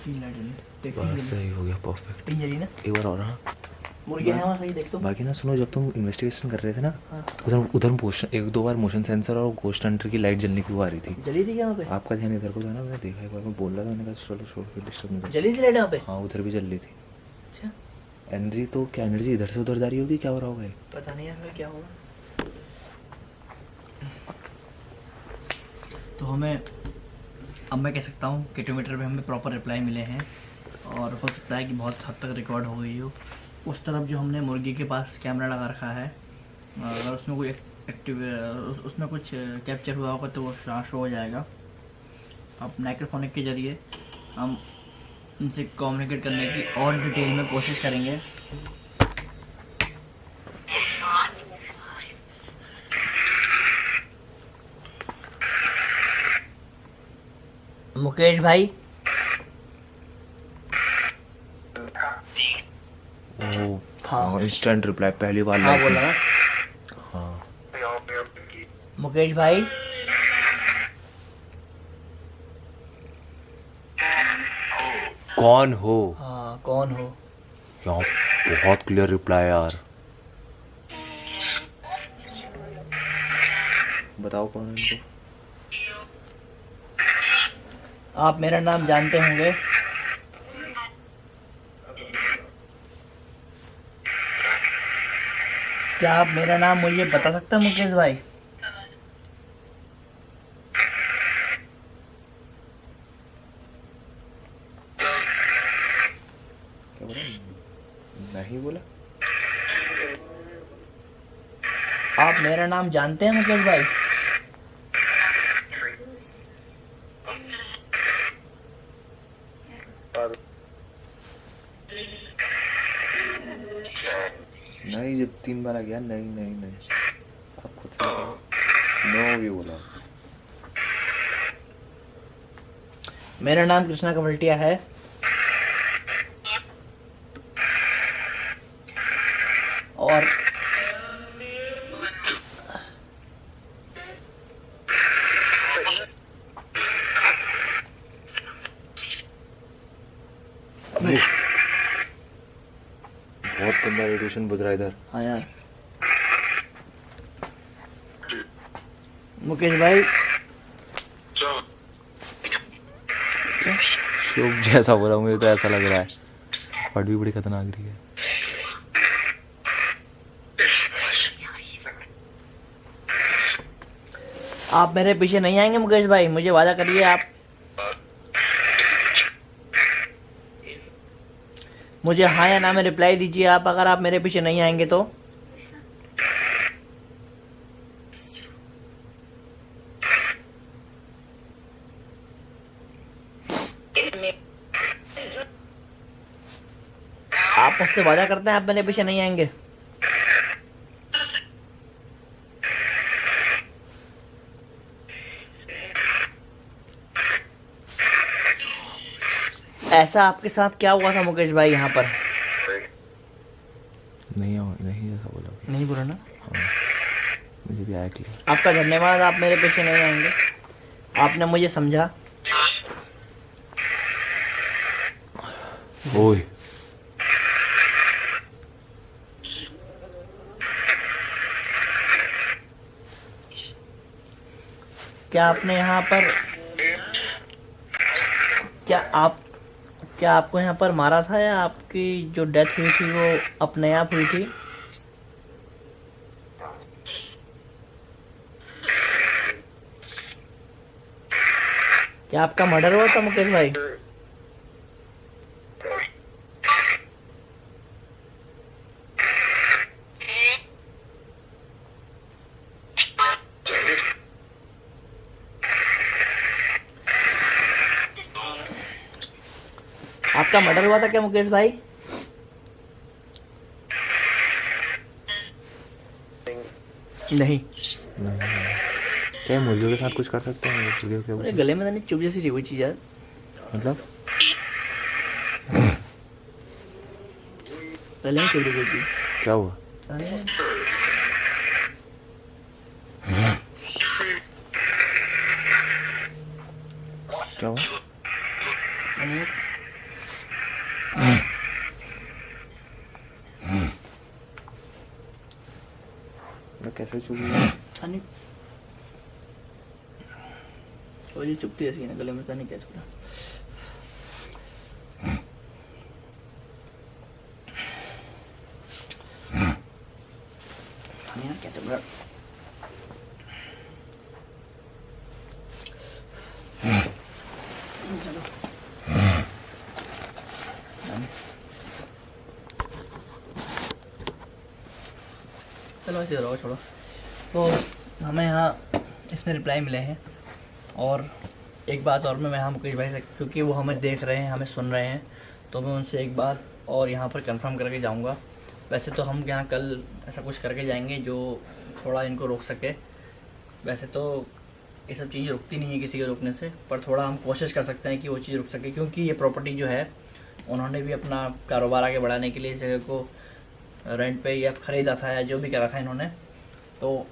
बस सही हो गया, परफेक्ट। 3 जली ना? एक बार और। हाँ, मुर्गे हैं वहाँ, सही देख तो। बाकी ना सुनो, जब तुम इन्वेस्टिगेशन कर रहे थे ना, हाँ। उधर मोशन 1-2 बार मोशन सेंसर और गोस्ट हंटर की लाइट जलने की वो आ रही थी। जली थी क्या वहाँ पे? आपका ध्यान इधर को था ना, मैंने देखा एक बार, मैं बोल रहा था, मैंने कहा चलो छोड़ के डिस्टर्ब नहीं कर। जली थी लाइट वहाँ पे? हाँ, उधर भी जल रही थी। अच्छा, एनर्जी तो क्या, एनर्जी इधर से उधर जा रही होगी, क्या हो रहा होगा? पता नहीं यार क्या होगा। तो अब मैं कह सकता हूँ कि ट्विटर पे हमें प्रॉपर रिप्लाई मिले हैं, और हो सकता है कि बहुत हद तक रिकॉर्ड हो गई हो। उस तरफ जो हमने मुर्गी के पास कैमरा लगा रखा है, अगर उसमें कोई उसमें कुछ कैप्चर हुआ होगा तो वो शो हो जाएगा। अब माइक्रोफोनिक के जरिए हम इनसे कम्युनिकेट करने की और डिटेल में कोशिश करेंगे। मुकेश भाई। ओ हाँ। इंस्टेंट रिप्लाई पहली बार हाँ like बोला ना। हाँ मुकेश भाई। कौन हो? हाँ कौन हो? यार बहुत क्लियर रिप्लाई यार। बताओ कौन है इनको? आप मेरा नाम जानते होंगे। क्या आप मेरा नाम मुझे बता सकते हैं मुकेश भाई? क्या बोला? नहीं बोला। आप मेरा नाम जानते हैं मुकेश भाई? नहीं, जब 3 बार आ गया नहीं नहीं नहीं, आप खुद से नो भी बोला। मेरा नाम कृष्णा कवलटिया है। और बहुत गंदा रेडिएशन बुझ रहा है इधर। हाँ यार मुकेश भाई। शुभ जैसा बोला, मुझे तो ऐसा लग रहा है। फट भी बड़ी खतरनाक रही है। आप मेरे पीछे नहीं आएंगे मुकेश भाई, मुझे वादा करिए आप। मुझे हाँ या ना में रिप्लाई दीजिए आप, अगर आप मेरे पीछे नहीं आएंगे तो। आप मुझसे वादा करते हैं आप मेरे पीछे नहीं आएंगे? ऐसा आपके साथ क्या हुआ था मुकेश भाई यहाँ पर? नहीं नहीं ऐसा बोला। नहीं बोला ना। हाँ मुझे भी आया क्लियर। आपका धन्यवाद, आप मेरे पीछे नहीं आएंगे, आपने मुझे समझा। ओए क्या आपने यहाँ पर क्या आपको यहाँ पर मारा था, या आपकी जो डेथ हुई थी वो अपने आप हुई थी? क्या आपका मर्डर हुआ था मुकेश भाई? आपका मर्डर हुआ था क्या मुकेश भाई? नहीं। क्या मुर्गियों के साथ कुछ कर सकते हैं? मुर्गियों के मेरे गले में तो चुभ जैसी हुई चीज यार। मतलब गले में चुभ रही थी। क्या हुआ? क्या हुआ? मैं कैसे चुभी? अरे वो ये चुभती ऐसी है ना गले में, पता नहीं क्या चुभ रहा। यार क्या चुभ रहा? चलो ऐसे रहो, छोड़ो। तो हमें यहाँ इसमें रिप्लाई मिले हैं, और एक बात और मैं यहाँ मुकेश भाई से, क्योंकि वो हमें देख रहे हैं, हमें सुन रहे हैं, तो मैं उनसे एक बात और यहाँ पर कंफर्म करके जाऊँगा। वैसे तो हम यहाँ कल ऐसा कुछ करके जाएंगे जो थोड़ा इनको रोक सके। वैसे तो ये सब चीज़ें रुकती नहीं है किसी के रुकने से, पर थोड़ा हम कोशिश कर सकते हैं कि वो चीज़ रुक सके, क्योंकि ये प्रॉपर्टी जो है उन्होंने भी अपना कारोबार आगे बढ़ाने के लिए इस जगह को रेंट पे या खरीदा था या जो भी करा था इन्होंने। तो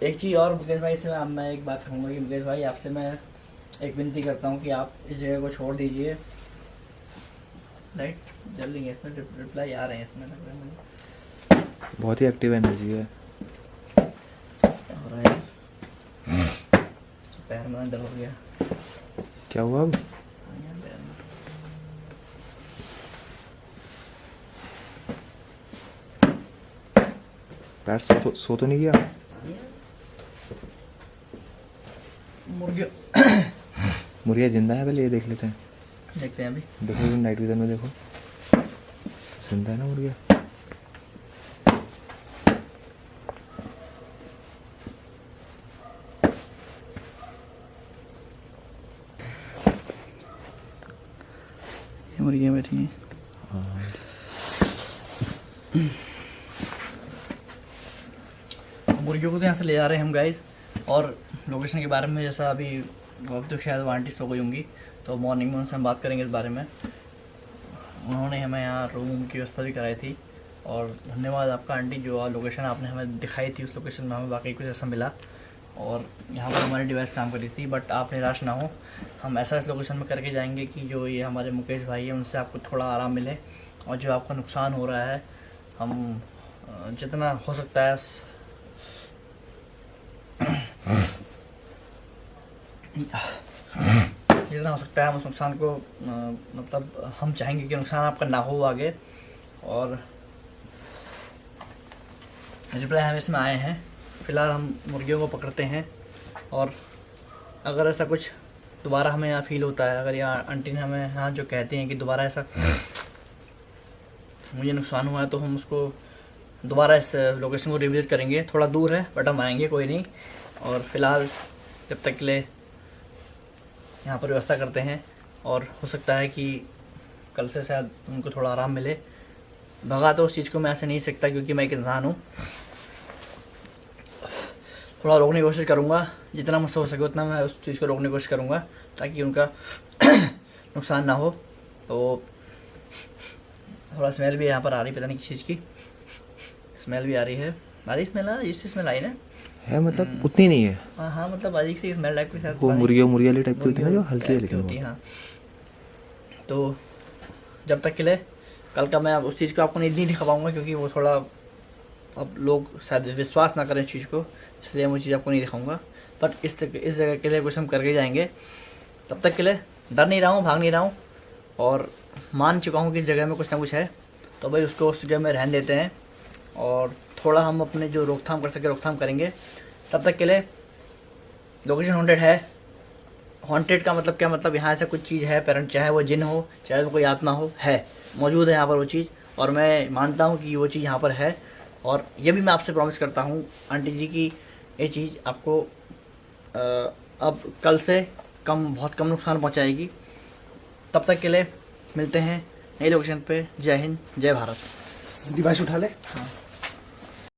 एक चीज़ और मुकेश भाई से मैं एक बात कहूँगा कि मुकेश भाई आपसे मैं एक विनती करता हूँ कि आप इस जगह को छोड़ दीजिए। राइट, जल्दी है इसमें रिप्लाई आ रहे हैं इसमें, लग रहा है मुझे बहुत ही एक्टिव एनर्जी है। हो रहा है। पैर में दर्द हो गया। क्या हुआ अब? पैर में। पैर सो तो नहीं गया? मुर्गिया जिंदा है? पहले ये देख लेते हैं। देखते हैं अभी। देखो नाइट विजन में देखो, जिंदा है ना मुर्गिया? मुर्गियाँ बैठी हैं। मुर्गियों को तो यहाँ से ले जा रहे हैं हम गाइस। और लोकेशन के बारे में जैसा अभी अब तो शायद वो आंटी सो गई होंगी, तो मॉर्निंग में उनसे हम बात करेंगे इस बारे में। उन्होंने हमें यहाँ रूम की व्यवस्था भी कराई थी, और धन्यवाद आपका आंटी, जो लोकेशन आपने हमें दिखाई थी उस लोकेशन में हमें वाकई कुछ ऐसा मिला, और यहाँ पर हमारी डिवाइस काम कर रही थी। बट आप निराश ना हो, हम ऐसा इस लोकेशन में करके जाएंगे कि जो ये हमारे मुकेश भाई हैं उनसे आपको थोड़ा आराम मिले, और जो आपका नुकसान हो रहा है हम जितना हो सकता है जितना हो सकता है हम उस नुकसान को मतलब हम चाहेंगे कि नुकसान आपका ना हो आगे। और रिप्लाई हम इसमें आए हैं। फ़िलहाल हम मुर्गियों को पकड़ते हैं, और अगर ऐसा कुछ दोबारा हमें यहाँ फील होता है, अगर यहाँ आंटी ने हमें यहाँ जो कहते हैं कि दोबारा ऐसा मुझे नुकसान हुआ है, तो हम उसको दोबारा इस लोकेशन को रिविजिट करेंगे। थोड़ा दूर है बट हम आएंगे, कोई नहीं। और फ़िलहाल जब तक के लिए यहाँ पर व्यवस्था करते हैं, और हो सकता है कि कल से शायद उनको थोड़ा आराम मिले। भगा तो उस चीज़ को मैं ऐसे नहीं सकता, क्योंकि मैं एक इंसान हूँ। थोड़ा रोकने की कोशिश करूँगा, जितना मुझसे हो सके उतना मैं उस चीज़ को रोकने की कोशिश करूँगा, ताकि उनका नुकसान ना हो। तो थोड़ा स्मेल भी यहाँ पर आ रही, पता नहीं किस चीज़ की स्मेल भी आ रही है। आ रही स्मेल, इससे स्मेल आई ना है, मतलब उतनी नहीं है। हाँ, मतलब अजीब सी स्मेल टाइप के साथ वो मुर्गिया वाली टाइप की होती है ना, जो हल्की हल्की होती है। हाँ, तो जब तक के लिए कल का मैं उस चीज़ को आपको नहीं दिखा पाऊँगा, क्योंकि वो थोड़ा अब लोग शायद विश्वास ना करें इस चीज़ को, इसलिए वो चीज़ आपको नहीं दिखाऊंगा। बट इस जगह के लिए कुछ हम करके जाएंगे। तब तक के लिए डर नहीं रहा हूँ, भाग नहीं रहा हूँ, और मान चुका हूँ कि इस जगह में कुछ ना कुछ है, तो भाई उसको उस जगह में रहने देते हैं, और थोड़ा हम अपने जो रोकथाम कर सके रोकथाम करेंगे। तब तक के लिए लोकेशन हॉन्टेड है। हॉन्टेड का मतलब क्या, मतलब यहाँ ऐसा कुछ चीज़ है पेरेंट, चाहे वो जिन हो चाहे वो कोई आत्मा हो, है मौजूद है यहाँ पर वो चीज़, और मैं मानता हूँ कि वो चीज़ यहाँ पर है। और ये भी मैं आपसे प्रॉमिस करता हूँ आंटी जी की ये चीज़ आपको अब कल से बहुत कम नुकसान पहुँचाएगी। तब तक के लिए मिलते हैं नई लोकेशन पे। जय हिंद, जय भारत। डिवाइस उठा ले। हाँ।